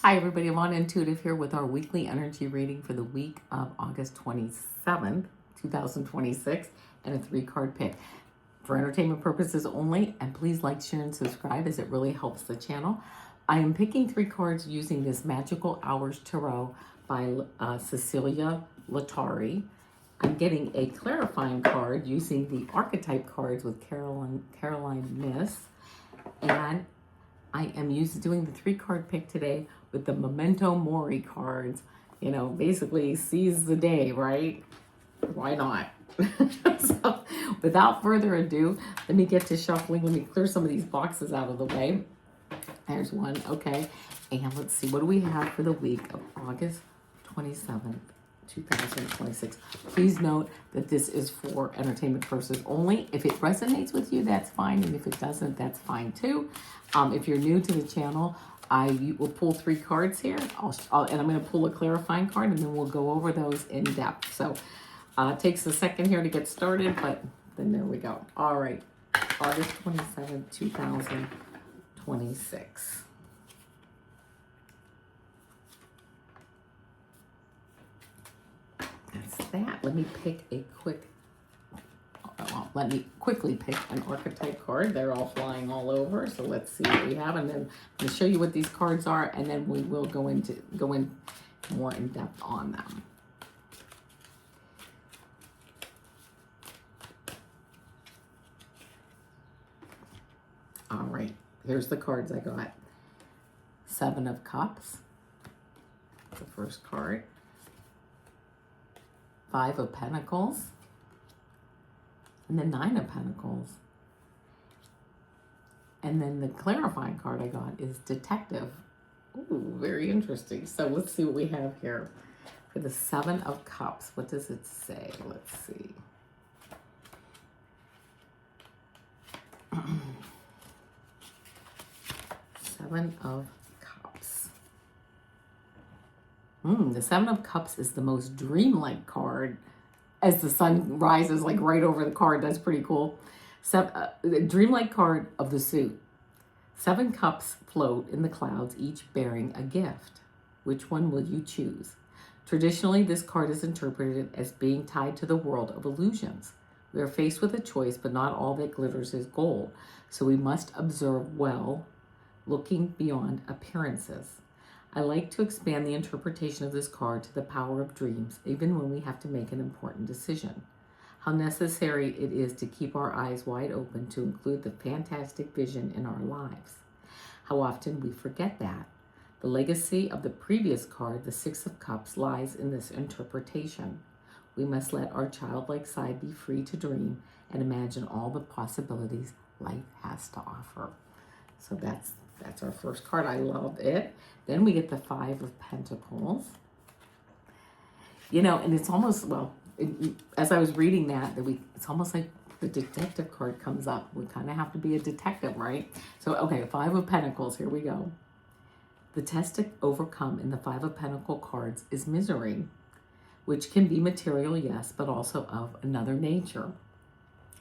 Hi everybody, Avana Intuitive here with our weekly energy reading for the week of August 27th, 2026, and a 3-card pick. For entertainment purposes only, and please like, share, and subscribe as it really helps the channel. I am picking 3 cards using this Magical Hours Tarot by Cecilia Lattari. I'm getting a clarifying card using the Archetype Cards with Caroline Myss, and I am doing the 3-card pick today with the Memento Mori cards. You know, basically seize the day, right? Why not? So, without further ado, let me get to shuffling. Let me clear some of these boxes out of the way. There's one, okay. And let's see, what do we have for the week of August 27th, 2026? Please note that this is for entertainment purposes only. If it resonates with you, that's fine. And if it doesn't, that's fine too. If you're new to the channel, I will pull 3 cards here. And I'm going to pull a clarifying card, and then we'll go over those in depth. So it takes a second here to get started, but then there we go. All right, August 27th, 2026. That's that. Let me quickly pick an archetype card. They're all flying all over, so let's see what we have, and then I'm going to show you what these cards are, and then we will go in more in depth on them. All right, here's the cards I got. 7 of Cups, the first card. 5 of Pentacles, and then 9 of Pentacles. And then the clarifying card I got is Detective. Ooh, very interesting. So let's see what we have here. For the 7 of Cups, what does it say? Let's see. Seven of Cups. The 7 of Cups is the most dreamlike card as the sun rises like right over the card. That's pretty cool. The dreamlike card of the suit. 7 cups float in the clouds, each bearing a gift. Which one will you choose? Traditionally, this card is interpreted as being tied to the world of illusions. We are faced with a choice, but not all that glitters is gold. So we must observe well, looking beyond appearances. I like to expand the interpretation of this card to the power of dreams, even when we have to make an important decision. How necessary it is to keep our eyes wide open to include the fantastic vision in our lives. How often we forget that. The legacy of the previous card, the 6 of Cups, lies in this interpretation. We must let our childlike side be free to dream and imagine all the possibilities life has to offer. So that's our first card. I love it. Then we get the 5 of Pentacles. You know, and it's almost, as I was reading that, it's almost like the detective card comes up. We kind of have to be a detective, right? So, okay, 5 of Pentacles, here we go. The test to overcome in the 5 of Pentacles cards is misery, which can be material, yes, but also of another nature.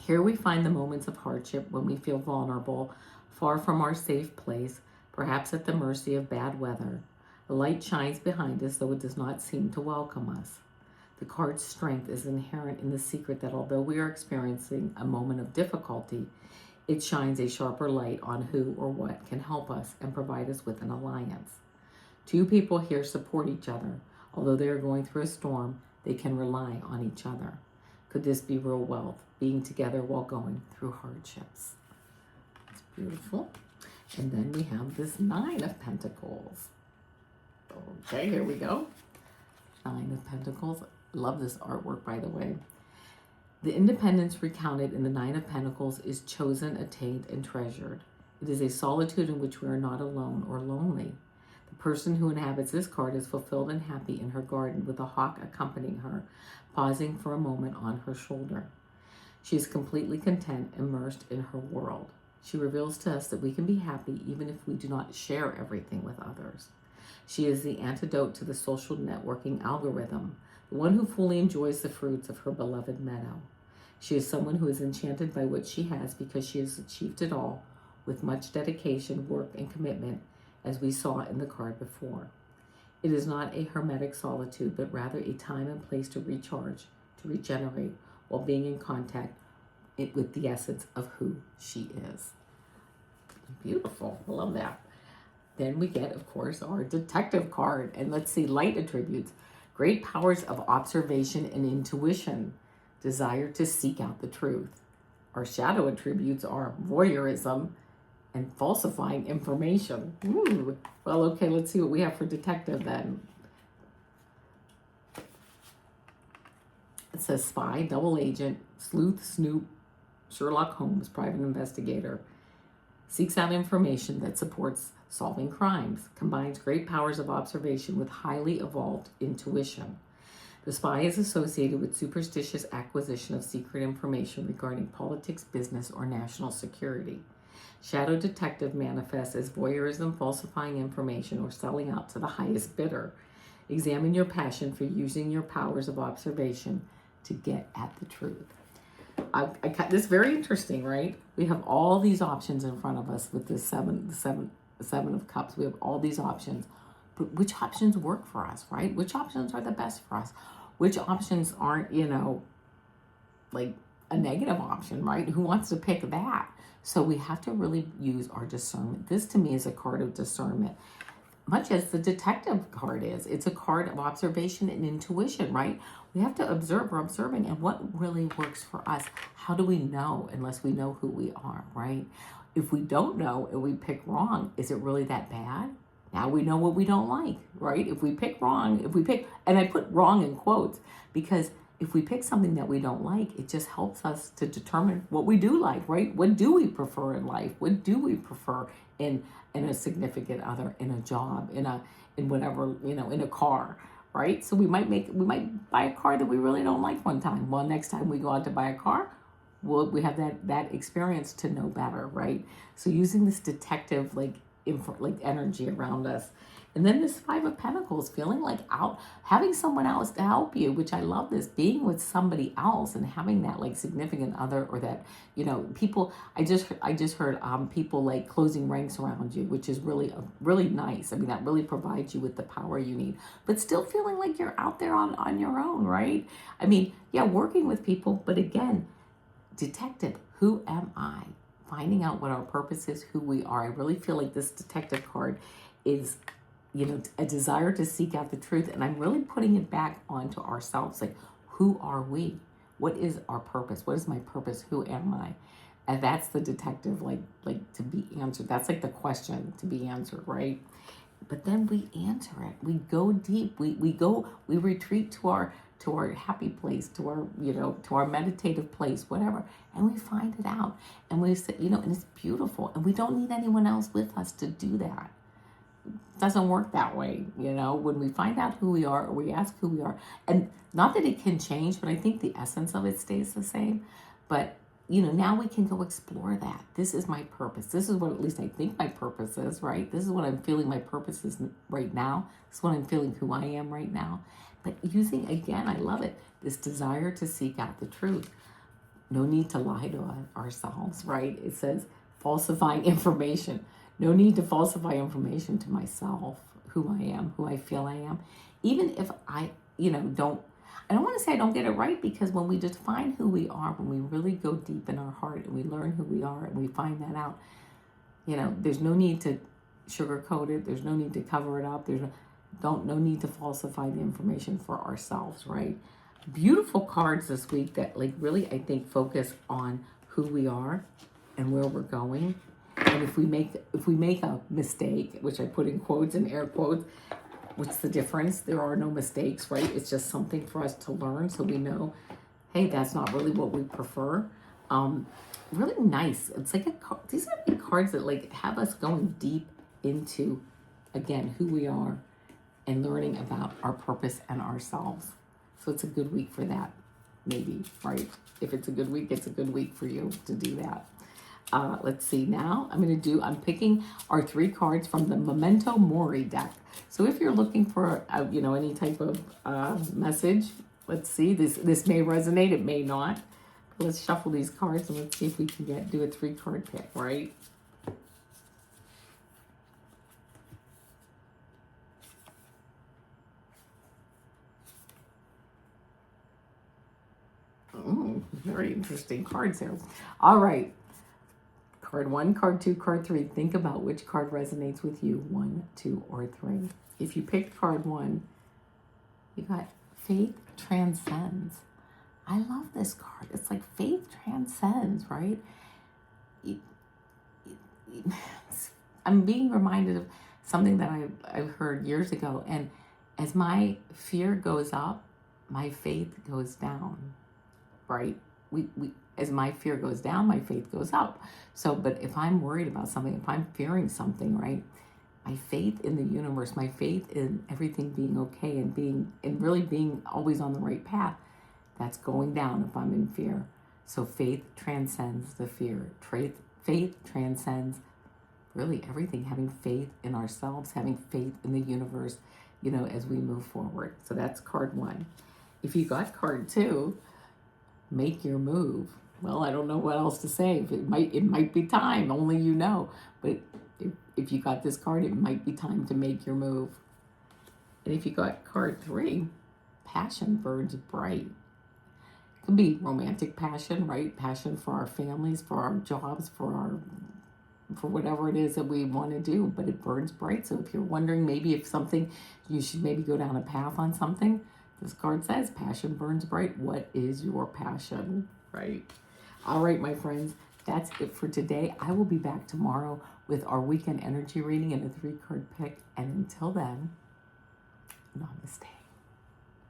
Here we find the moments of hardship when we feel vulnerable, far from our safe place, perhaps at the mercy of bad weather. A light shines behind us, though it does not seem to welcome us. The card's strength is inherent in the secret that although we are experiencing a moment of difficulty, it shines a sharper light on who or what can help us and provide us with an alliance. 2 people here support each other. Although they are going through a storm, they can rely on each other. Could this be real wealth, being together while going through hardships? It's beautiful. And then we have this 9 of Pentacles. Okay, here we go. 9 of Pentacles. Love this artwork, by the way. The independence recounted in the 9 of Pentacles is chosen, attained, and treasured. It is a solitude in which we are not alone or lonely. The person who inhabits this card is fulfilled and happy in her garden with a hawk accompanying her, pausing for a moment on her shoulder. She is completely content, immersed in her world. She reveals to us that we can be happy even if we do not share everything with others. She is the antidote to the social networking algorithm, the one who fully enjoys the fruits of her beloved meadow. She is someone who is enchanted by what she has because she has achieved it all with much dedication, work, and commitment, as we saw in the card before. It is not a hermetic solitude, but rather a time and place to recharge, to regenerate, while being in contact with the essence of who she is. Beautiful. I love that. Then we get, of course, our detective card. And let's see, light attributes. Great powers of observation and intuition. Desire to seek out the truth. Our shadow attributes are voyeurism and falsifying information. Ooh. Well, okay, let's see what we have for detective then. It says spy, double agent, sleuth, snoop, Sherlock Holmes, private investigator. Seeks out information that supports solving crimes. Combines great powers of observation with highly evolved intuition. The spy is associated with superstitious acquisition of secret information regarding politics, business, or national security. Shadow detective manifests as voyeurism, falsifying information, or selling out to the highest bidder. Examine your passion for using your powers of observation to get at the truth. I this is very interesting, right? We have all these options in front of us with the seven of cups. We have all these options, but which options work for us, right? Which options are the best for us? Which options aren't, like a negative option, right? Who wants to pick that? So we have to really use our discernment. This to me is a card of discernment, much as the detective card is. It's a card of observation and intuition, right? We have to observe. We're observing, and what really works for us. How do we know unless we know who we are, right? If we don't know and we pick wrong, is it really that bad? Now we know what we don't like, right? If we pick wrong, and I put wrong in quotes, because if we pick something that we don't like, it just helps us to determine what we do like, right? What do we prefer in life? What do we prefer in a significant other, in a job, in whatever, in a car, right? So we might buy a car that we really don't like one time. Well, next time we go out to buy a car, we have that experience to know better, right? So using this detective like energy around us. And then this Five of Pentacles, feeling like having someone else to help you, which I love this, being with somebody else and having that like significant other, or that, people, I just heard people like closing ranks around you, which is really nice. I mean, that really provides you with the power you need, but still feeling like you're out there on your own, right? I mean, yeah, working with people, but again, detective, who am I? Finding out what our purpose is, who we are. I really feel like this detective card is, a desire to seek out the truth. And I'm really putting it back onto ourselves. Like, who are we? What is our purpose? What is my purpose? Who am I? And that's the detective, like to be answered. That's like the question to be answered, right? But then we answer it. We go deep. We retreat to our happy place, to our meditative place, whatever, and we find it out. And we say, and it's beautiful. And we don't need anyone else with us to do that. It doesn't work that way, when we find out who we are, or we ask who we are. And not that it can change, but I think the essence of it stays the same. But now we can go explore that. This is my purpose. This is what at least I think my purpose is, right? This is what I'm feeling my purpose is right now. This is what I'm feeling who I am right now. But using, again, I love it, this desire to seek out the truth. No need to lie to ourselves, right? It says falsifying information. No need to falsify information to myself, who I am, who I feel I am. Even if I, I don't want to say I don't get it right, because when we define who we are, when we really go deep in our heart and we learn who we are and we find that out, there's no need to sugarcoat it. There's no need to cover it up. No need to falsify the information for ourselves, right? Beautiful cards this week that like really, I think, focus on who we are and where we're going. And if we make a mistake, which I put in quotes and air quotes, what's the difference? There are no mistakes, right? It's just something for us to learn, so we know, hey, that's not really what we prefer. Really nice. It's like these are the cards that like have us going deep into, again, who we are and learning about our purpose and ourselves. So it's a good week for that, maybe, right? If it's a good week, it's a good week for you to do that. Let's see now. I'm picking our 3 cards from the Memento Mori deck. So if you're looking for, any type of message, let's see. This may resonate, it may not. Let's shuffle these cards and let's see if we can do a 3-card pick, right? Very interesting cards here. All right. Card 1, card 2, card 3. Think about which card resonates with you. 1, 2, or 3. If you picked card 1, you got faith transcends. I love this card. It's like faith transcends, right? I'm being reminded of something that I've heard years ago. And as my fear goes up, my faith goes down, right? As my fear goes down, my faith goes up. So, but if I'm worried about something, if I'm fearing something, right? My faith in the universe, my faith in everything being okay and really being always on the right path, that's going down if I'm in fear. So faith transcends the fear. Faith transcends really everything. Having faith in ourselves, having faith in the universe, as we move forward. So that's card 1. If you got card 2, make your move. Well, I don't know what else to say. It might be time, only you know. But if you got this card, it might be time to make your move. And if you got card 3, passion burns bright. It could be romantic passion, right? Passion for our families, for our jobs, for whatever it is that we want to do, but it burns bright. So if you're wondering maybe if something, you should maybe go down a path on something, this card says passion burns bright. What is your passion, right? All right, my friends, that's it for today. I will be back tomorrow with our weekend energy reading and a 3-card pick. And until then, namaste.